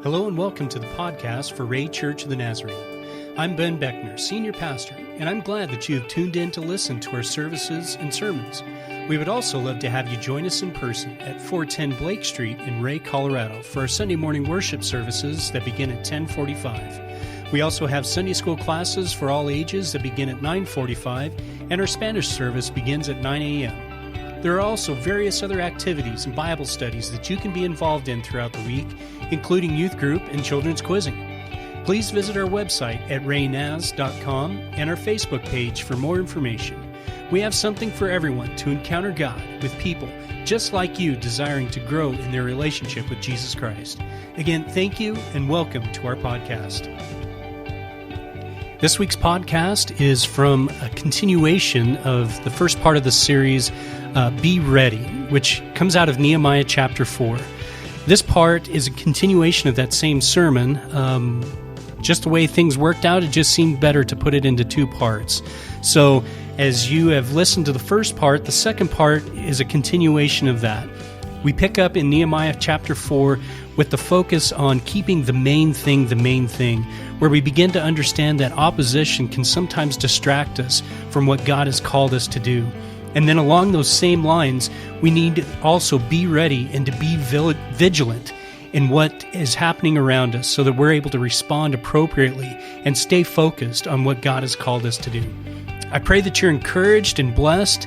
Hello and welcome to the podcast for Ray Church of the Nazarene. I'm Ben Beckner, Senior Pastor, and I'm glad that you have tuned in to listen to our services and sermons. We would also love to have you join us in person at 410 Blake Street in Ray, Colorado for our Sunday morning worship services that begin at 10:45. We also have Sunday school classes for all ages that begin at 9:45, and our Spanish service begins at 9 a.m. There are also various other activities and Bible studies that you can be involved in throughout the week, including youth group and children's quizzing. Please visit our website at raynaz.com and our Facebook page for more information. We have something for everyone to encounter God with people just like you desiring to grow in their relationship with Jesus Christ. Again, thank you and welcome to our podcast. This week's podcast is from a continuation of the first part of the series, Be Ready, which comes out of Nehemiah chapter 4. This part is a continuation of that same sermon. Just the way things worked out, it just seemed better to put it into two parts. So as you have listened to the first part, the second part is a continuation of that. We pick up in Nehemiah chapter 4 with the focus on keeping the main thing, where we begin to understand that opposition can sometimes distract us from what God has called us to do. And then along those same lines, we need to also be ready and to be vigilant in what is happening around us so that we're able to respond appropriately and stay focused on what God has called us to do. I pray that you're encouraged and blessed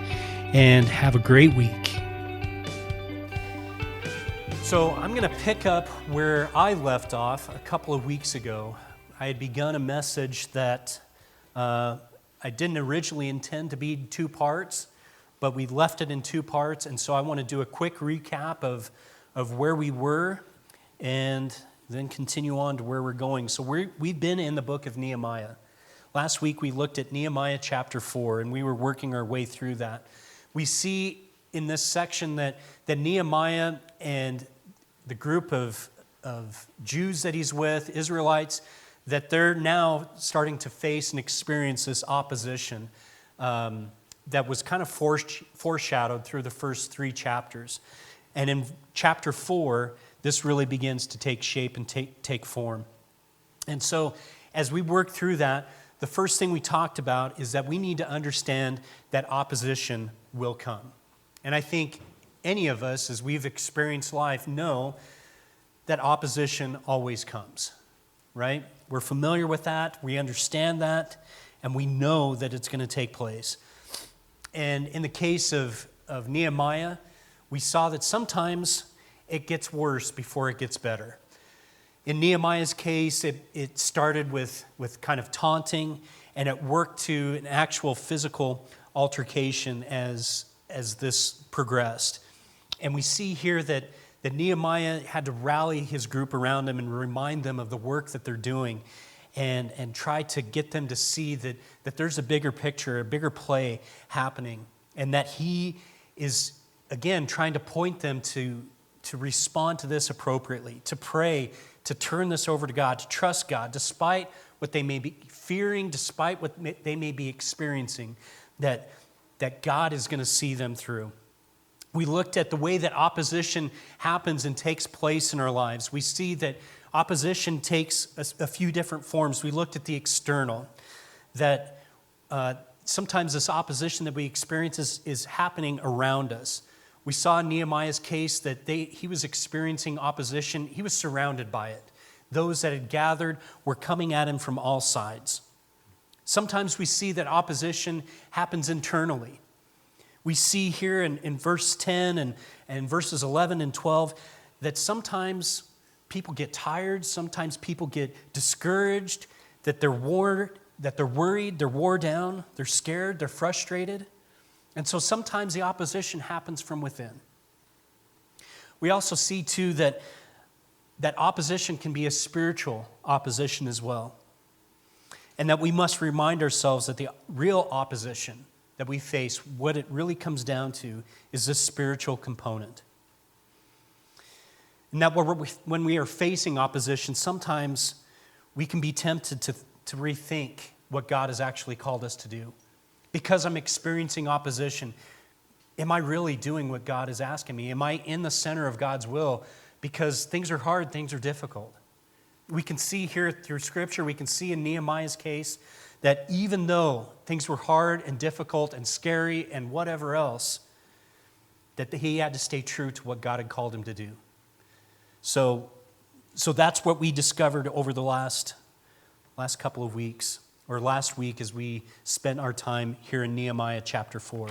and have a great week. So I'm going to pick up where I left off a couple of weeks ago. I had begun a message that I didn't originally intend to be two parts, but we left it in two parts, and so I want to do a quick recap of where we were and then continue on to where we're going. So we've been in the book of Nehemiah. Last week we looked at Nehemiah chapter 4, and we were working our way through that. We see in this section that Nehemiah and the group of Jews that he's with, Israelites, that they're now starting to face and experience this opposition that was kind of foreshadowed through the first three chapters. And in chapter 4, this really begins to take shape and take form. And so as we work through that, the first thing we talked about is that we need to understand that opposition will come. And I think any of us, as we've experienced life, know that opposition always comes, right? We're familiar with that, we understand that, and we know that it's going to take place. And in the case of Nehemiah, we saw that sometimes it gets worse before it gets better. In Nehemiah's case, it started with kind of taunting, and it worked to an actual physical altercation as this progressed. And we see here that Nehemiah had to rally his group around him and remind them of the work that they're doing and try to get them to see that there's a bigger picture, a bigger play happening, and that he is, again, trying to point them to respond to this appropriately, to pray, to turn this over to God, to trust God, despite what they may be fearing, despite what they may be experiencing, that God is going to see them through. We looked at the way that opposition happens and takes place in our lives. We see that opposition takes a few different forms. We looked at the external, that sometimes this opposition that we experience is happening around us. We saw in Nehemiah's case that he was experiencing opposition. He was surrounded by it. Those that had gathered were coming at him from all sides. Sometimes we see that opposition happens internally. We see here in verse 10 and verses 11 and 12 that sometimes people get tired, sometimes people get discouraged, that they're worried, they're wore down, they're scared, they're frustrated. And so sometimes the opposition happens from within. We also see too that opposition can be a spiritual opposition as well. And that we must remind ourselves that the real opposition that we face, what it really comes down to is this spiritual component. And that when we are facing opposition, sometimes we can be tempted to rethink what God has actually called us to do. Because I'm experiencing opposition, am I really doing what God is asking me? Am I in the center of God's will? Because things are hard, things are difficult. We can see here through Scripture, we can see in Nehemiah's case that even though things were hard and difficult and scary and whatever else, that he had to stay true to what God had called him to do. So that's what we discovered over the last couple of weeks, or last week as we spent our time here in Nehemiah chapter 4.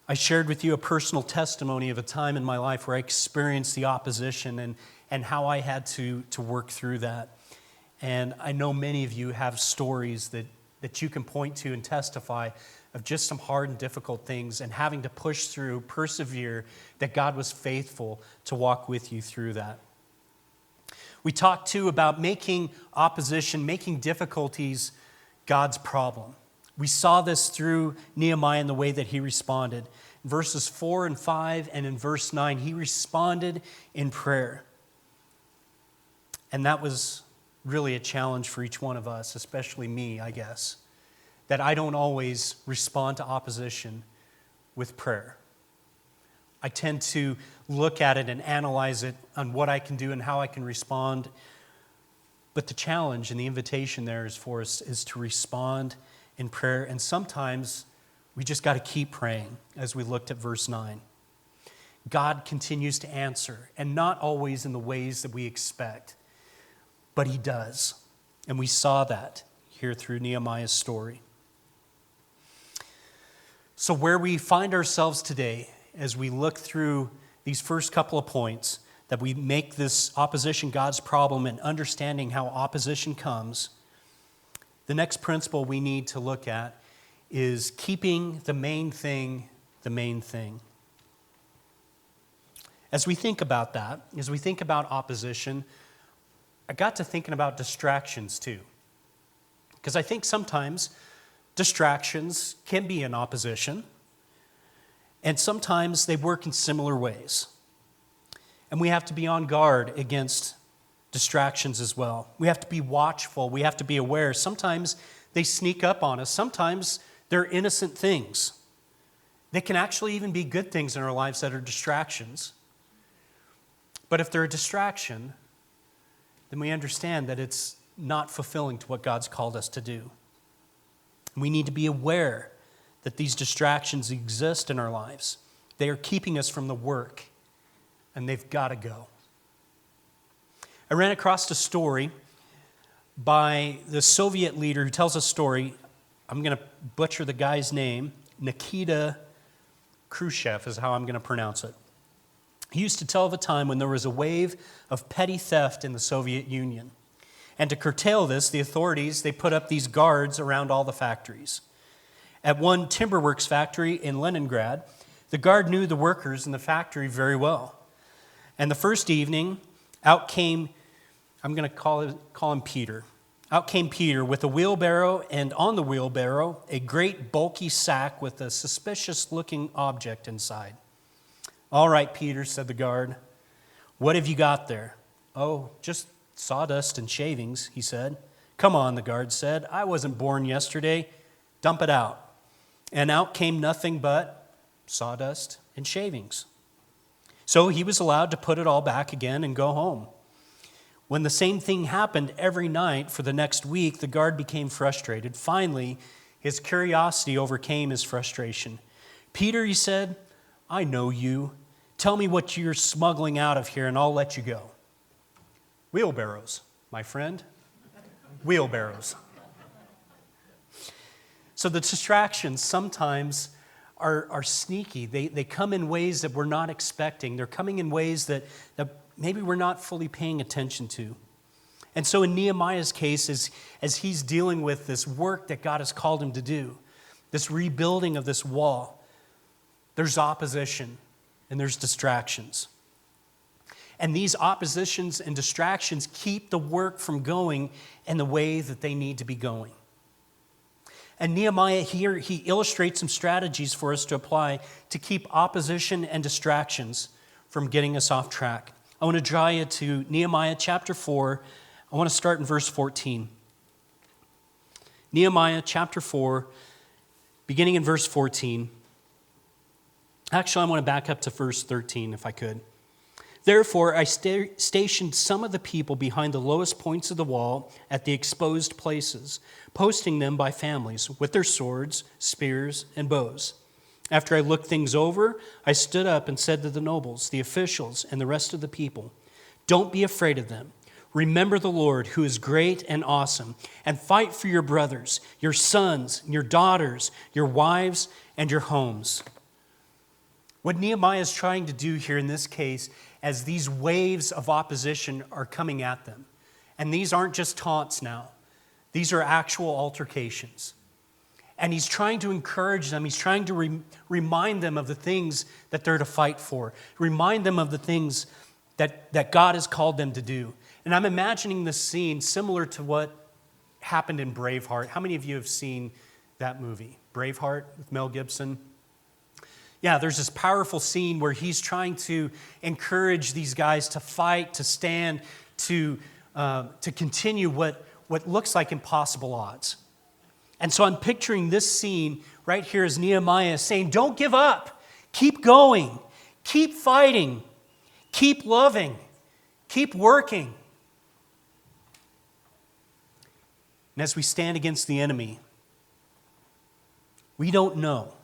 I shared with you a personal testimony of a time in my life where I experienced the opposition and how I had to work through that. And I know many of you have stories that you can point to and testify of just some hard and difficult things and having to push through, persevere, that God was faithful to walk with you through that. We talked too about making opposition, making difficulties God's problem. We saw this through Nehemiah and the way that he responded. In verses 4 and 5 and in verse 9, he responded in prayer. And that was really a challenge for each one of us, especially me, I guess, that I don't always respond to opposition with prayer. I tend to look at it and analyze it on what I can do and how I can respond. But the challenge and the invitation there is for us is to respond in prayer. And sometimes we just got to keep praying, as we looked at verse 9. God continues to answer, and not always in the ways that we expect, but he does. And we saw that here through Nehemiah's story. So where we find ourselves today, as we look through these first couple of points, that we make this opposition God's problem and understanding how opposition comes, the next principle we need to look at is keeping the main thing the main thing. As we think about that, as we think about opposition, I got to thinking about distractions too. Because I think sometimes distractions can be in opposition, and sometimes they work in similar ways. And we have to be on guard against distractions as well. We have to be watchful. We have to be aware. Sometimes they sneak up on us. Sometimes they're innocent things. They can actually even be good things in our lives that are distractions. But if they're a distraction, then we understand that it's not fulfilling to what God's called us to do. We need to be aware that these distractions exist in our lives. They are keeping us from the work, and they've got to go. I ran across a story by the Soviet leader who tells a story. I'm going to butcher the guy's name. Nikita Khrushchev is how I'm going to pronounce it. He used to tell of a time when there was a wave of petty theft in the Soviet Union. And to curtail this, the authorities, they put up these guards around all the factories. At one timberworks factory in Leningrad, the guard knew the workers in the factory very well. And the first evening, out came, I'm going to call him Peter. Out came Peter with a wheelbarrow, and on the wheelbarrow, a great bulky sack with a suspicious-looking object inside. "All right, Peter," said the guard. "What have you got there?" "Oh, just sawdust and shavings," he said. "Come on," the guard said. "I wasn't born yesterday. Dump it out." And out came nothing but sawdust and shavings. So he was allowed to put it all back again and go home. When the same thing happened every night for the next week, the guard became frustrated. Finally, his curiosity overcame his frustration. "Peter," he said, "I know you. Tell me what you're smuggling out of here and I'll let you go." "Wheelbarrows, my friend. Wheelbarrows." So the distractions sometimes are sneaky. They come in ways that we're not expecting. They're coming in ways that maybe we're not fully paying attention to. And so in Nehemiah's case, as he's dealing with this work that God has called him to do, this rebuilding of this wall, there's opposition and there's distractions. And these oppositions and distractions keep the work from going in the way that they need to be going. And Nehemiah here, he illustrates some strategies for us to apply to keep opposition and distractions from getting us off track. I want to draw you to Nehemiah chapter 4. I want to start in verse 14. Nehemiah chapter 4, beginning in verse 14. Actually, I want to back up to verse 13 if I could. Therefore, I stationed some of the people behind the lowest points of the wall at the exposed places, posting them by families with their swords, spears, and bows. After I looked things over, I stood up and said to the nobles, the officials, and the rest of the people, "Don't be afraid of them. Remember the Lord, who is great and awesome, and fight for your brothers, your sons, your daughters, your wives, and your homes." What Nehemiah is trying to do here in this case, as these waves of opposition are coming at them, and these aren't just taunts now, these are actual altercations. And he's trying to encourage them, he's trying to remind them of the things that they're to fight for, remind them of the things that God has called them to do. And I'm imagining this scene similar to what happened in Braveheart. How many of you have seen that movie, Braveheart, with Mel Gibson? Yeah, there's this powerful scene where he's trying to encourage these guys to fight, to stand, to continue what looks like impossible odds. And so I'm picturing this scene right here as Nehemiah saying, don't give up, keep going, keep fighting, keep loving, keep working. And as we stand against the enemy, we don't know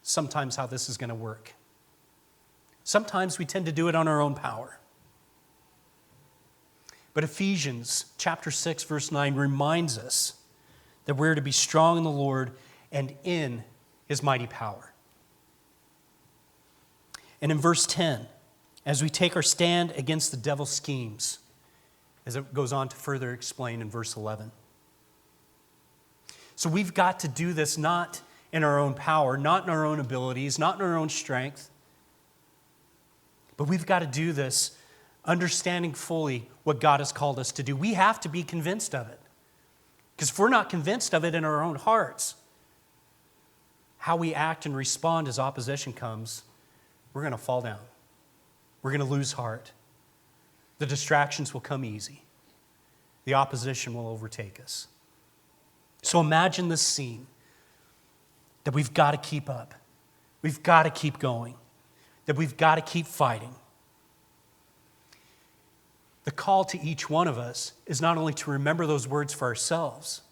sometimes how this is going to work. Sometimes we tend to do it on our own power. But Ephesians chapter 6, verse 9 reminds us that we're to be strong in the Lord and in his mighty power. And in verse 10, as we take our stand against the devil's schemes, as it goes on to further explain in verse 11. So we've got to do this not in our own power, not in our own abilities, not in our own strength, but we've got to do this understanding fully what God has called us to do. We have to be convinced of it. Because if we're not convinced of it in our own hearts, how we act and respond as opposition comes, we're going to fall down. We're going to lose heart. The distractions will come easy. The opposition will overtake us. So imagine this scene that we've got to keep up. We've got to keep going. That we've got to keep fighting. The call to each one of us is not only to remember those words for ourselves,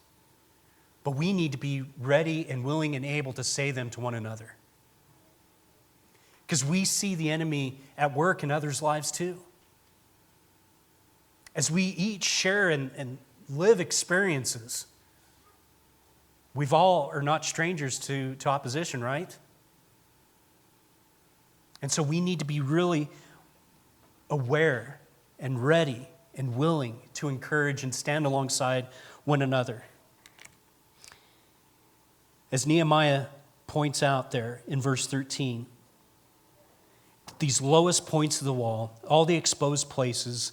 but we need to be ready and willing and able to say them to one another. Because we see the enemy at work in others' lives too. As we each share and live experiences, we've all are not strangers to opposition, right? And so we need to be really aware and ready and willing to encourage and stand alongside one another. As Nehemiah points out there in verse 13, these lowest points of the wall, all the exposed places,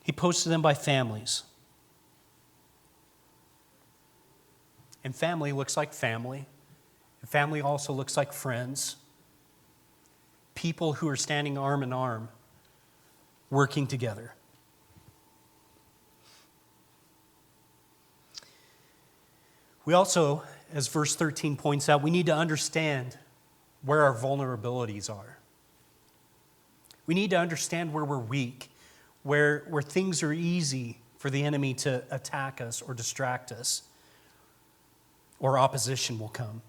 he posted them by families. And family looks like family. And family also looks like friends. People who are standing arm in arm, working together. We also, as verse 13 points out, we need to understand where our vulnerabilities are. We need to understand where we're weak, where things are easy for the enemy to attack us or distract us, or opposition will come.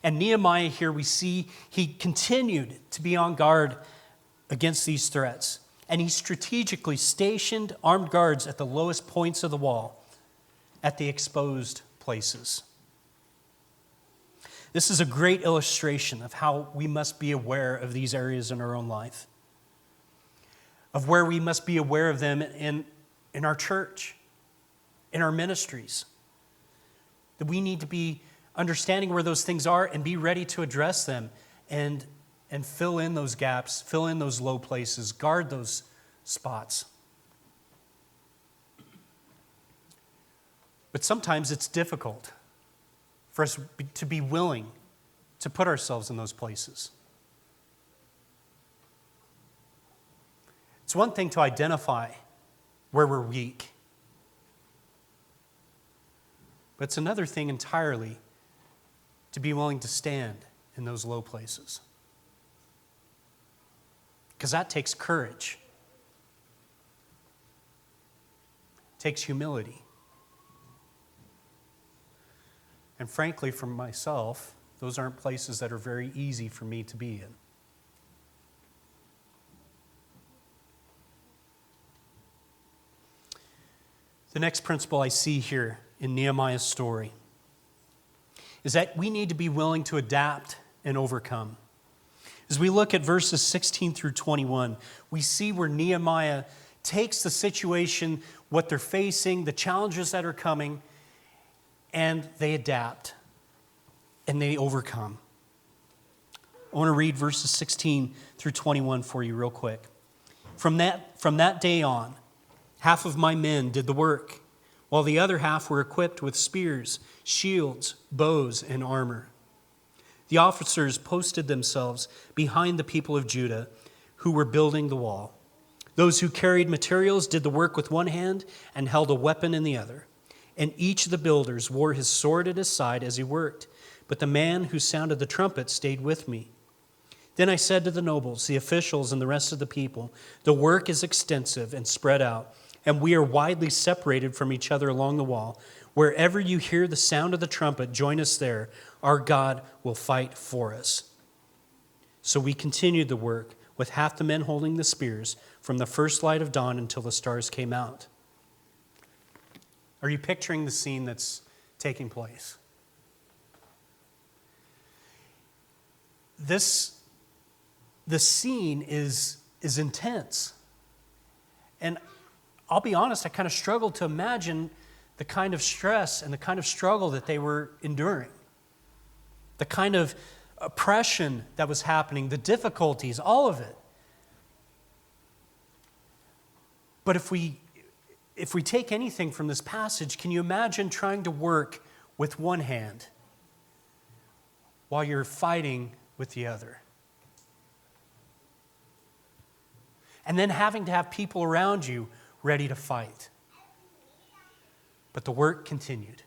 And Nehemiah here we see he continued to be on guard against these threats. And he strategically stationed armed guards at the lowest points of the wall, at the exposed places. This is a great illustration of how we must be aware of these areas in our own life, of where we must be aware of them in our church, in our ministries. That we need to be understanding where those things are and be ready to address them and fill in those gaps, fill in those low places, guard those spots. But sometimes it's difficult for us to be willing to put ourselves in those places. It's one thing to identify where we're weak, but it's another thing entirely to be willing to stand in those low places. Because that takes courage. It takes humility. And frankly, for myself, those aren't places that are very easy for me to be in. The next principle I see here in Nehemiah's story is that we need to be willing to adapt and overcome. As we look at verses 16 through 21, we see where Nehemiah takes the situation, what they're facing, the challenges that are coming, and they adapt and they overcome. I want to read verses 16 through 21 for you real quick. From that day on, half of my men did the work, while the other half were equipped with spears, shields, bows, and armor. The officers posted themselves behind the people of Judah who were building the wall. Those who carried materials did the work with one hand and held a weapon in the other. And each of the builders wore his sword at his side as he worked. But the man who sounded the trumpet stayed with me. Then I said to the nobles, the officials, and the rest of the people, the work is extensive and spread out, and we are widely separated from each other along the wall. Wherever you hear the sound of the trumpet, join us there. Our God will fight for us. So we continued the work, with half the men holding the spears, from the first light of dawn until the stars came out. Are you picturing the scene that's taking place? The scene is intense. And I'll be honest, I kind of struggled to imagine the kind of stress and the kind of struggle that they were enduring. The kind of oppression that was happening, the difficulties, all of it. But if we take anything from this passage, can you imagine trying to work with one hand while you're fighting with the other? And then having to have people around you ready to fight. But the work continued.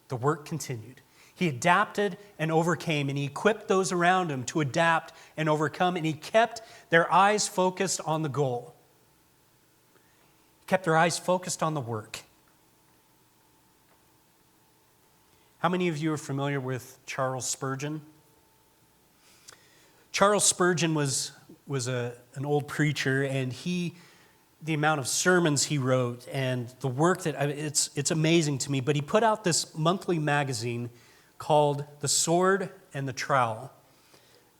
The work continued. He adapted and overcame, and he equipped those around him to adapt and overcome, and he kept their eyes focused on the goal. He kept their eyes focused on the work. How many of you are familiar with Charles Spurgeon? Charles Spurgeon was an old preacher, and the amount of sermons he wrote and the work that it's amazing to me. But he put out this monthly magazine called The Sword and the Trowel.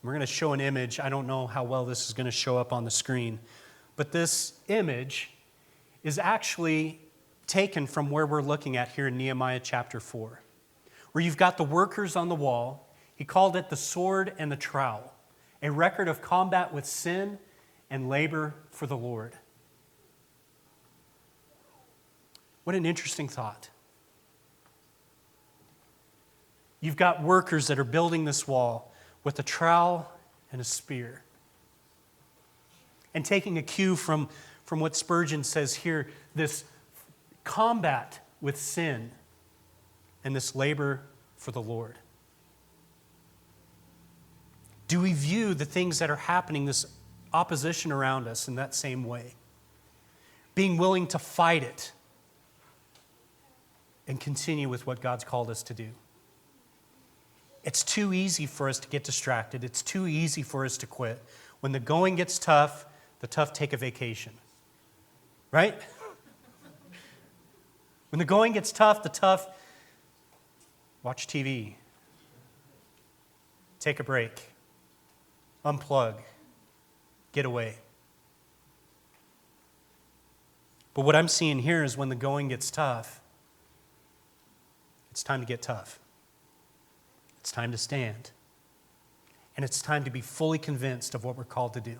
We're going to show an image. I don't know how well this is going to show up on the screen, but this image is actually taken from where we're looking at here in Nehemiah chapter 4, where you've got the workers on the wall. He called it the sword and the trowel, a record of combat with sin and labor for the Lord. What an interesting thought. You've got workers that are building this wall with a trowel and a spear. And taking a cue from what Spurgeon says here, this combat with sin and this labor for the Lord. Do we view the things that are happening, this opposition around us, in that same way? Being willing to fight it and continue with what God's called us to do. It's too easy for us to get distracted. It's too easy for us to quit. When the going gets tough, the tough take a vacation. Right? When the going gets tough, the tough watch TV. Take a break. Unplug. Get away. But what I'm seeing here is when the going gets tough, it's time to get tough. It's time to stand. And it's time to be fully convinced of what we're called to do.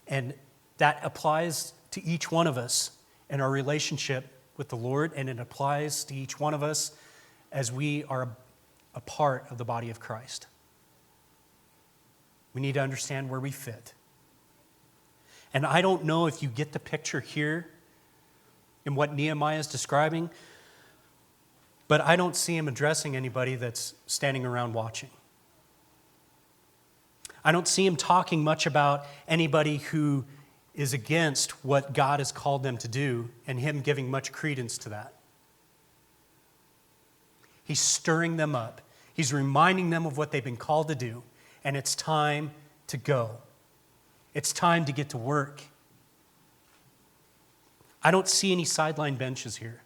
And that applies to each one of us in our relationship with the Lord, and it applies to each one of us as we are a part of the body of Christ. We need to understand where we fit. And I don't know if you get the picture here in what Nehemiah is describing, but I don't see him addressing anybody that's standing around watching. I don't see him talking much about anybody who is against what God has called them to do and him giving much credence to that. He's stirring them up. He's reminding them of what they've been called to do, and it's time to go. It's time to get to work. I don't see any sideline benches here.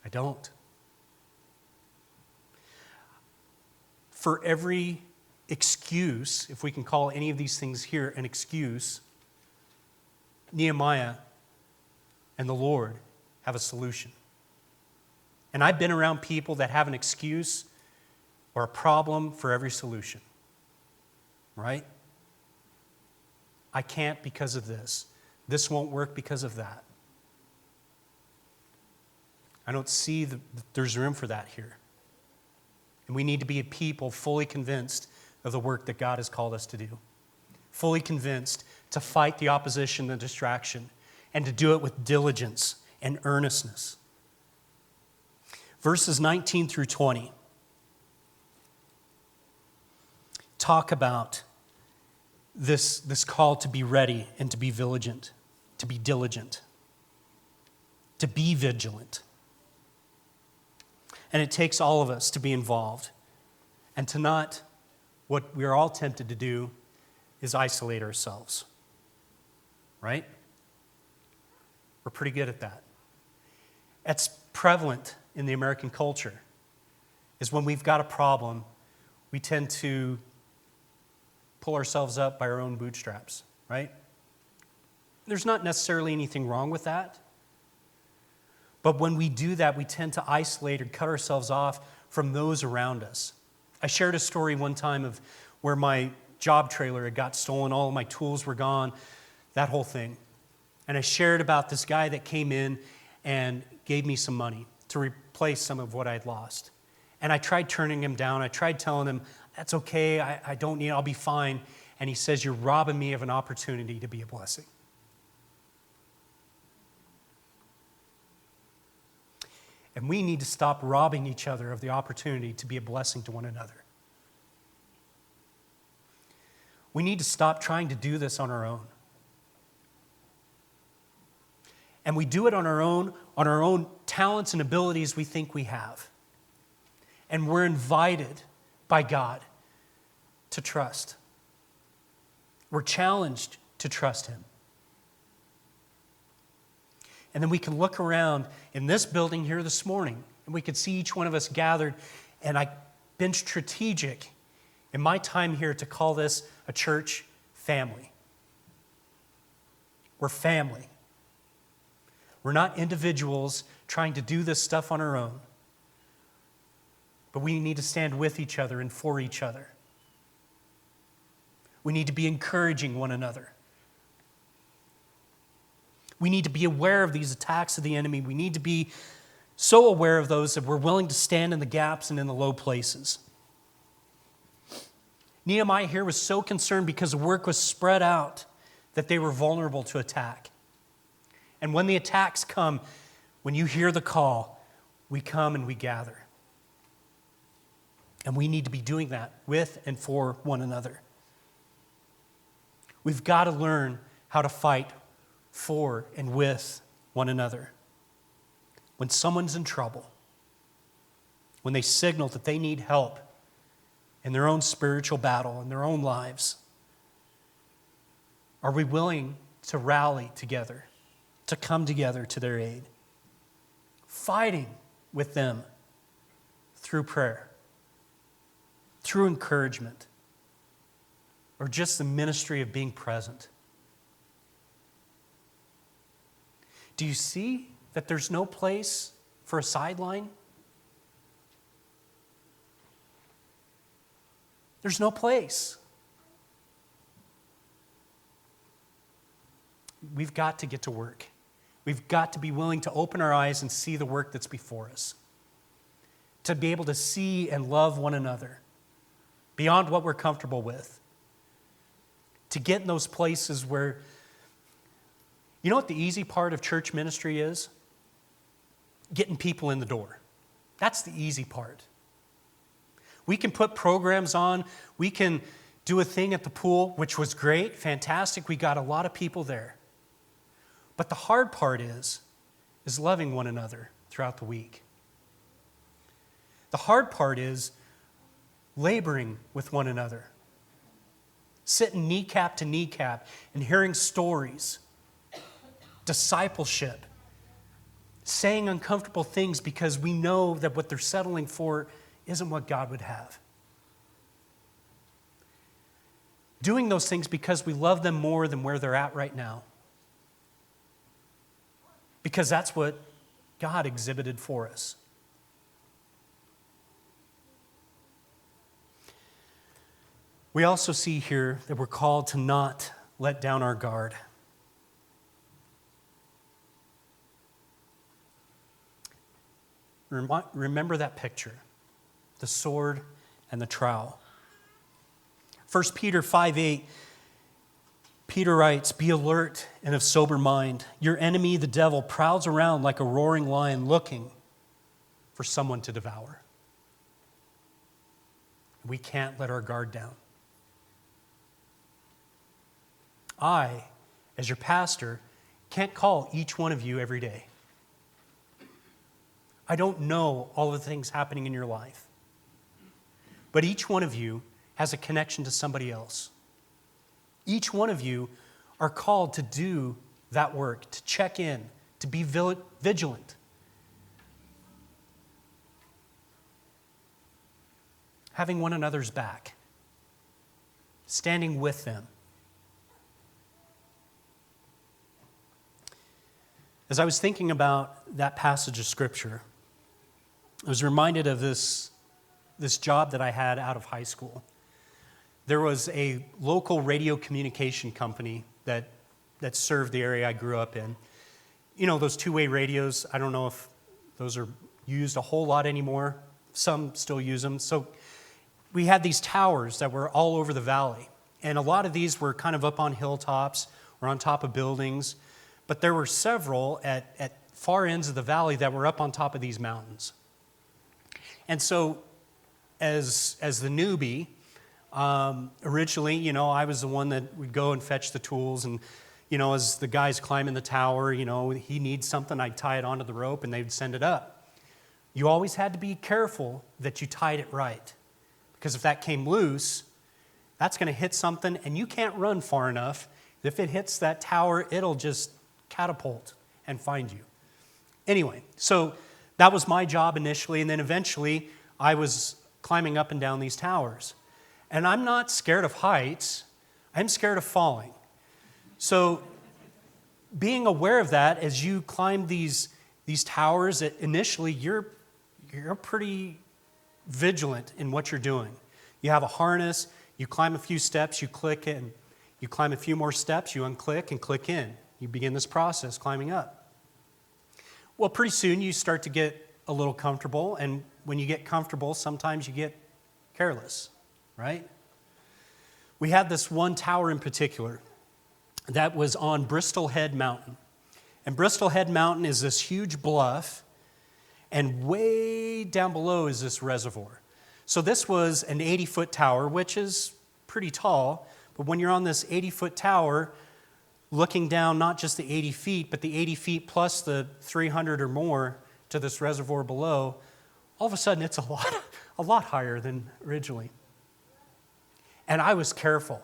I don't. For every excuse, if we can call any of these things here an excuse, Nehemiah and the Lord have a solution. And I've been around people that have an excuse or a problem for every solution. Right? I can't because of this. This won't work because of that. I don't see that there's room for that here. And we need to be a people fully convinced of the work that God has called us to do. Fully convinced to fight the opposition and distraction, and to do it with diligence and earnestness. Verses 19 through 20 talk about this call to be ready and to be vigilant, to be diligent, to be vigilant. And it takes all of us to be involved and to not, what we are all tempted to do is isolate ourselves. Right? We're pretty good at that. It's prevalent in the American culture, is when we've got a problem, we tend to pull ourselves up by our own bootstraps, right? There's not necessarily anything wrong with that. But when we do that, we tend to isolate or cut ourselves off from those around us. I shared a story one time of where my job trailer had got stolen, all of my tools were gone, that whole thing. And I shared about this guy that came in and gave me some money to replace some of what I'd lost. And I tried turning him down. I tried telling him, that's okay, I don't need it, I'll be fine. And he says, you're robbing me of an opportunity to be a blessing. And we need to stop robbing each other of the opportunity to be a blessing to one another. We need to stop trying to do this on our own. And we do it on our own talents and abilities we think we have. And we're invited by God to trust. We're challenged to trust Him. And then we can look around in this building here this morning, and we could see each one of us gathered, and I've been strategic in my time here to call this a church family. We're family. We're not individuals trying to do this stuff on our own. But we need to stand with each other and for each other. We need to be encouraging one another. We need to be aware of these attacks of the enemy. We need to be so aware of those that we're willing to stand in the gaps and in the low places. Nehemiah here was so concerned because the work was spread out that they were vulnerable to attack. And when the attacks come, when you hear the call, we come and we gather. And we need to be doing that with and for one another. We've got to learn how to fight for and with one another. When someone's in trouble, when they signal that they need help in their own spiritual battle, in their own lives, are we willing to rally together, to come together to their aid? Fighting with them through prayer, through encouragement, or just the ministry of being present. Do you see that there's no place for a sideline? There's no place. We've got to get to work. We've got to be willing to open our eyes and see the work that's before us. To be able to see and love one another beyond what we're comfortable with. To get in those places where, you know what the easy part of church ministry is? Getting people in the door. That's the easy part. We can put programs on. We can do a thing at the pool, which was great, fantastic. We got a lot of people there. But the hard part is loving one another throughout the week. The hard part is laboring with one another, sitting kneecap to kneecap and hearing stories, discipleship, saying uncomfortable things because we know that what they're settling for isn't what God would have. Doing those things because we love them more than where they're at right now. Because that's what God exhibited for us. We also see here that we're called to not let down our guard. Remember that picture, the sword and the trowel. 1 Peter 5:8, Peter writes, "Be alert and of sober mind. Your enemy, the devil, prowls around like a roaring lion looking for someone to devour." We can't let our guard down. I, as your pastor, can't call each one of you every day. I don't know all the things happening in your life. But each one of you has a connection to somebody else. Each one of you are called to do that work, to check in, to be vigilant. Having one another's back, standing with them. As I was thinking about that passage of Scripture, I was reminded of this job that I had out of high school. There was a local radio communication company that served the area I grew up in. You know, those two-way radios, I don't know if those are used a whole lot anymore. Some still use them. So we had these towers that were all over the valley. And a lot of these were kind of up on hilltops or on top of buildings. But there were several at far ends of the valley that were up on top of these mountains. And so as the newbie, originally, I was the one that would go and fetch the tools. And, as the guy's climbing the tower, he needs something, I'd tie it onto the rope and they'd send it up. You always had to be careful that you tied it right. Because if that came loose, that's going to hit something and you can't run far enough. If it hits that tower, it'll just catapult and find you. Anyway, so that was my job initially, and then eventually I was climbing up and down these towers. And I'm not scared of heights, I'm scared of falling. So being aware of that as you climb these towers, initially you're pretty vigilant in what you're doing. You have a harness, you climb a few steps, you click in. You climb a few more steps, you unclick and click in. You begin this process, climbing up. Well, pretty soon you start to get a little comfortable, and when you get comfortable, sometimes you get careless, right? We had this one tower in particular that was on Bristol Head Mountain. And Bristol Head Mountain is this huge bluff, and way down below is this reservoir. So this was an 80-foot tower, which is pretty tall, but when you're on this 80-foot tower, looking down not just the 80 feet, but the 80 feet plus the 300 or more to this reservoir below, all of a sudden it's a lot higher than originally. And I was careful,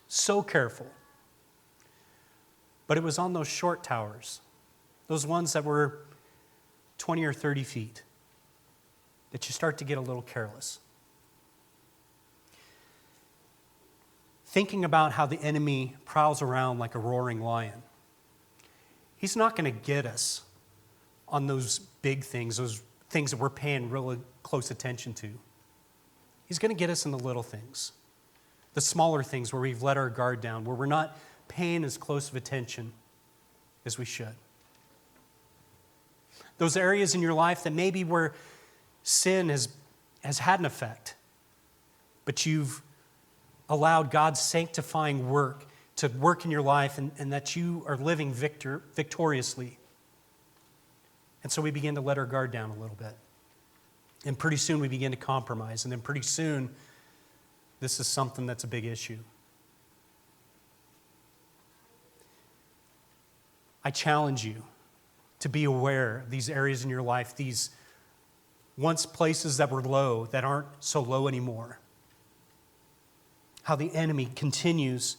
so careful. But it was on those short towers, those ones that were 20 or 30 feet, that you start to get a little careless. Thinking about how the enemy prowls around like a roaring lion. He's not going to get us on those big things, those things that we're paying really close attention to. He's going to get us in the little things, the smaller things where we've let our guard down, where we're not paying as close of attention as we should. Those areas in your life that maybe where sin has had an effect, but you've allowed God's sanctifying work to work in your life and that you are living victoriously. And so we begin to let our guard down a little bit. And pretty soon we begin to compromise. And then pretty soon, this is something that's a big issue. I challenge you to be aware of these areas in your life, these once places that were low that aren't so low anymore. How the enemy continues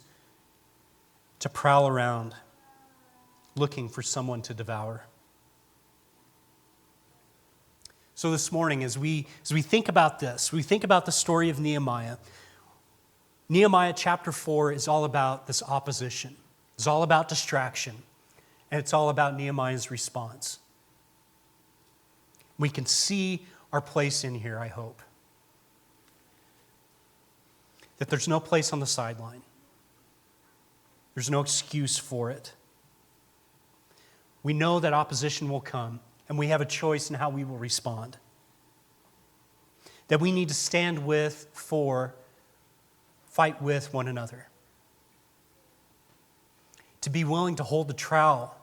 to prowl around looking for someone to devour. So this morning, as we think about this, we think about the story of Nehemiah. Nehemiah chapter 4 is all about this opposition. It's all about distraction. And it's all about Nehemiah's response. We can see our place in here, I hope. That there's no place on the sideline. There's no excuse for it. We know that opposition will come, and we have a choice in how we will respond. That we need to stand with, for, fight with one another. To be willing to hold the trowel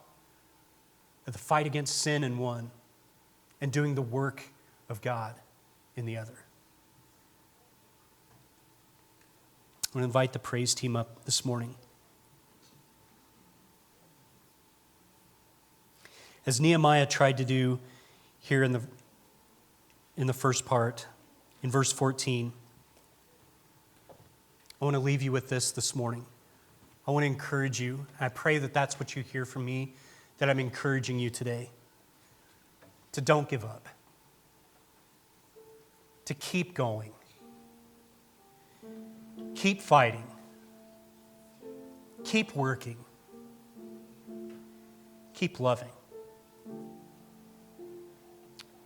of the fight against sin in one, and doing the work of God in the other. I'm going to invite the praise team up this morning. As Nehemiah tried to do here in the first part, in verse 14, I want to leave you with this morning. I want to encourage you. I pray that that's what you hear from me, that I'm encouraging you today. To don't give up. To keep going. Keep fighting. Keep working. Keep loving.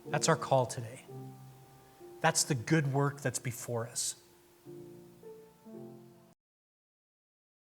That's our call today. That's the good work that's before us.